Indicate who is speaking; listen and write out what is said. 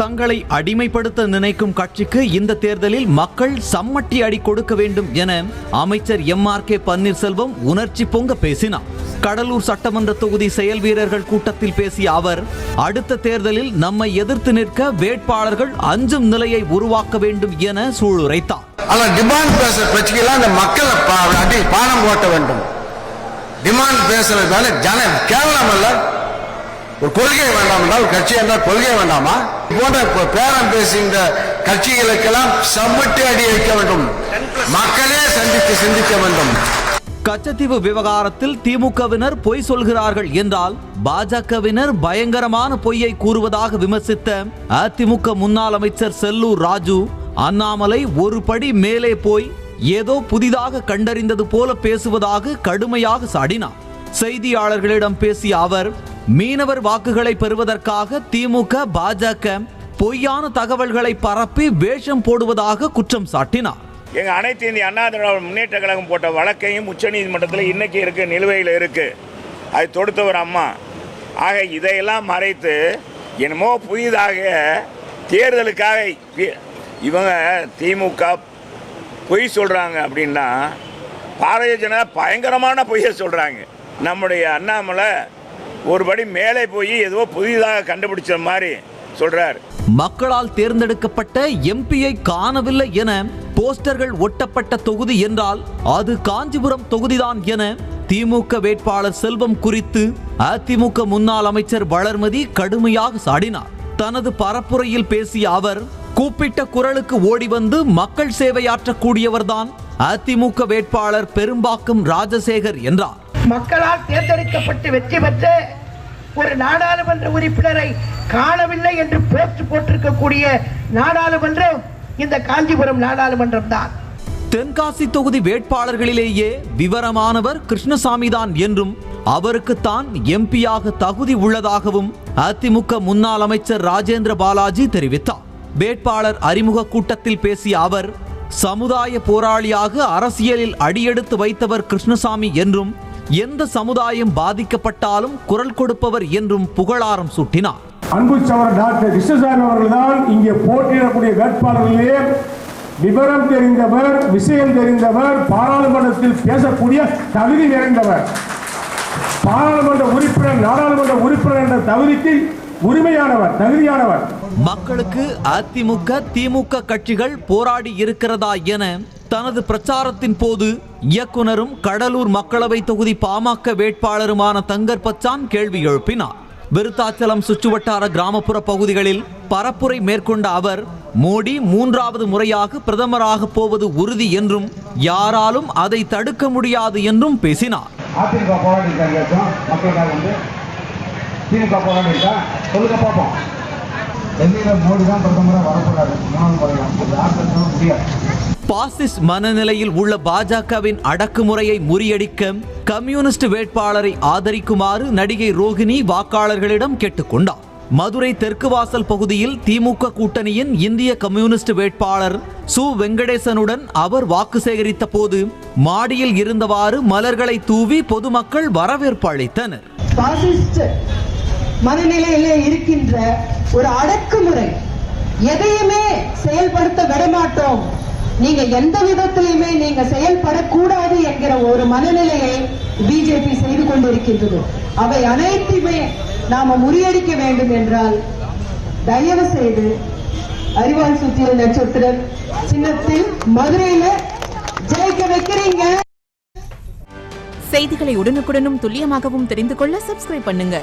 Speaker 1: தங்களை அடிமைப்படுத்த நினைக்கும் கட்சிக்கு இந்த தேர்தலில் மக்கள் சம்மட்டி அடி கொடுக்க வேண்டும் என அமைச்சர் MRK பன்னீர்செல்வம் உணர்ச்சி பொங்க பேசினார். கடலூர் சட்டமன்ற தொகுதி செயல் வீரர்கள் கூட்டத்தில் பேசிய அவர், அடுத்த தேர்தலில் நம்மை எதிர்த்து நிற்க வேட்பாளர்கள் அஞ்சும் நிலையை உருவாக்க வேண்டும் என சூளுரைத்தார்.
Speaker 2: டிமாண்ட் பேசுற கட்சிக்கெல்லாம் அந்த மக்களை பானம் போட்ட வேண்டும். டிமாண்ட் பேசுறதால ஜனம் கேவலம் அல்ல. ஒரு கொள்கை வேண்டாம் என்றால் கட்சி என்றால் கொள்கை வேண்டாமா? போன்ற பேரம் பேசுகின்ற கட்சிகளுக்கெல்லாம் சம்மட்டி அடி வைக்க வேண்டும். மக்களே சிந்திக்க வேண்டும்.
Speaker 1: கச்சத்தீவு விவகாரத்தில் திமுகவினர் பொய் சொல்கிறார்கள் என்றால் பாஜகவினர் பயங்கரமான பொய்யை கூறுவதாக விமர்சித்த அதிமுக முன்னாள் அமைச்சர் செல்லூர் ராஜு, அண்ணாமலை ஒரு படி மேலே போய் ஏதோ புதிதாக கண்டறிந்தது போல பேசுவதாக கடுமையாக சாடினார். செய்தியாளர்களிடம் பேசிய அவர், மீனவர் வாக்குகளை பெறுவதற்காக திமுக பாஜக பொய்யான தகவல்களை பரப்பி வேஷம் போடுவதாக குற்றம் சாட்டினார்.
Speaker 3: எங்க அனைத்து இந்திய அண்ணா திராவிட முன்னேற்ற கழகம் போட்ட வழக்கையும் உச்சநீதிமன்றத்தில் இன்னைக்கு இருக்கு, நிலுவையில் இருக்கு. அது தொடுத்தவர் அம்மா. ஆக இதையெல்லாம் மறைத்து என்னமோ புதிதாக தேர்தலுக்காக இவங்க திமுக பொய் சொல்றாங்க அப்படின்னா, பாரதிய ஜனதா பயங்கரமான பொய்யை சொல்றாங்க. நம்முடைய அண்ணாமலை ஒருபடி மேலே போய் ஏதோ புதிதாக கண்டுபிடிச்ச மாதிரி சொல்றார்.
Speaker 1: மக்களால் தேர்ந்தெடுக்கப்பட்ட எம்பியை காணவில்லை என போஸ்டர்கள் ஒட்டப்பட்ட தொகுதி என்றால் அது காஞ்சிபுரம் தொகுதிதான் என திமுக வேட்பாளர் செல்வம் குறித்து அதிமுக முன்னாள் அமைச்சர் வளர்மதி கடுமையாக சாடினார். தனது பரப்புரையில் பேசிய அவர், கூப்பிட்ட குரலுக்கு ஓடி வந்து மக்கள் சேவையாற்றக்கூடியவர்தான் அதிமுக வேட்பாளர் பெரும்பாக்கம் ராஜசேகர் என்றார்.
Speaker 4: மக்களால் தேர்ந்தெடுக்கப்பட்டு வெற்றி பெற்ற ஒரு நாடாளுமன்ற உறுப்பினரை காணவில்லை என்று போஸ்ட் போட்டிருக்கக்கூடிய நாடாளுமன்றம் இந்த காஞ்சிபுரம் நாடாளுமன்றம் தான்.
Speaker 1: தென்காசி தொகுதி வேட்பாளர்களிலேயே விவரமானவர் கிருஷ்ணசாமி தான் என்றும் அவருக்கு தான் எம்பியாக தகுதி உள்ளதாகவும் அதிமுக முன்னாள் அமைச்சர் ராஜேந்திர பாலாஜி தெரிவித்தார். வேட்பாளர் அறிமுக கூட்டத்தில் பேசிய அவர், சமுதாய போராளியாக அரசியலில் அடியெடுத்து வைத்தவர் கிருஷ்ணசாமி என்றும் எந்த சமுதாயம் பாதிக்கப்பட்டாலும் குரல் கொடுப்பவர் என்றும் புகழாரம் சூட்டினார்.
Speaker 5: அன்பு சகோதரர் டாக்டர் கிருஷ்ணசாமி அவர்கள்தான் இங்கே போட்டியிடக்கூடிய வேட்பாளர்களே விவரம் தெரிந்தவர், விஷயம் தெரிந்தவர், பாராளுமன்றத்தில் பேசக்கூடிய தகுதி நிறைந்தவர், பாராளுமன்ற உறுப்பினர், நாடாளுமன்ற உறுப்பினர் என்ற தகுதிக்கு உரிமையானவர், தகுதியானவர்.
Speaker 1: மக்களுக்கு அதிமுக திமுக கட்சிகள் போராடி இருக்கிறதா என தனது பிரச்சாரத்தின் போது இயக்குனரும் கடலூர் மக்களவை தொகுதி பாமக வேட்பாளருமான தங்கர் பச்சான் கேள்வி எழுப்பினார். விருத்தாச்சலம் சுற்றுவட்டார கிராமப்புற பகுதிகளில் பரப்புரை மேற்கொண்ட அவர், மோடி 3வது முறையாக பிரதமராக போவது உறுதி என்றும் யாராலும் அதை தடுக்க முடியாது என்றும் பேசினார். பாசிஸ்ட் மனநிலையில் உள்ள பாஜகவின் அடக்குமுறையை முறியடிக்க கம்யூனிஸ்ட் வேட்பாளரை ஆதரிக்குமாறு நடிகை ரோகிணி வாக்காளர்களிடம் கேட்டுக்கொண்டார். மதுரை தெற்கு வாசல் பகுதியில் திமுக கூட்டணியின் இந்திய கம்யூனிஸ்ட் வேட்பாளர் சு வெங்கடேசனுடன் அவர் வாக்கு சேகரித்த போது மாடியில் இருந்தவாறு மலர்களை தூவி பொதுமக்கள் வரவேற்பு அளித்தனர்.
Speaker 6: மனநிலையிலே இருக்கின்ற ஒரு அடக்குமுறை, எதையுமே செயல்படுத்த விடமாட்டோம், நீங்க எந்த விதத்திலுமே நீங்க செயல்படக்கூடாது என்கிற ஒரு மனநிலையை பிஜேபி செய்து கொண்டிருக்கின்றது. அவை அனைத்துமே நாம முறியடிக்க வேண்டும் என்றால் தயவு செய்து அறிவால் சுத்திய நட்சத்திரம் சின்னத்தில் மதுரையில ஜெயிக்க வைக்கிறீங்க.
Speaker 7: செய்திகளை உடனுக்குடனும் துல்லியமாகவும் தெரிந்து கொள்ள சப்ஸ்கிரைப் பண்ணுங்க.